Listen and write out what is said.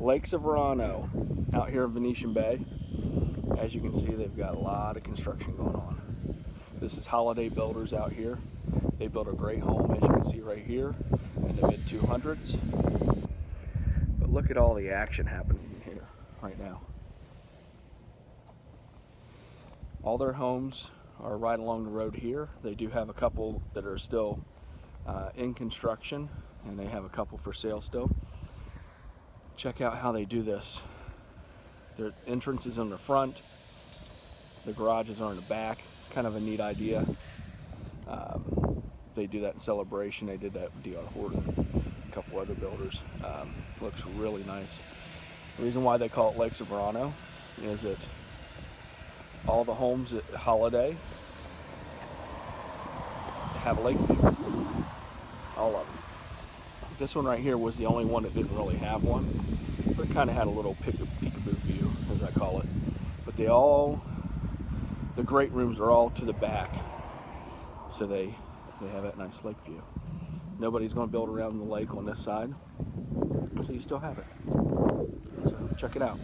Lakes of Verano, out here in Venetian Bay. As you can see, they've got a lot of construction going on. This is Holiday Builders out here. They built a great home, as you can see right here, in the mid-200s. But look at all the action happening here right now. All their homes are right along the road here. They do have a couple that are still in construction, and they have a couple for sale still. Check out how they do this. Their entrance is in the front, the garages are in the back. It's kind of a neat idea. They do that in Celebration. They did that with D.R. Horton, a couple other builders. Looks really nice. The reason why they call it Lakes of Verano is that all the homes at Holiday have a lake view. All of them. This one right here was the only one that didn't really have one, but it kind of had a little peekaboo view, as I call it. But the great rooms are all to the back, so they have that nice lake view. Nobody's going to build around the lake on this side, so you still have it. So check it out.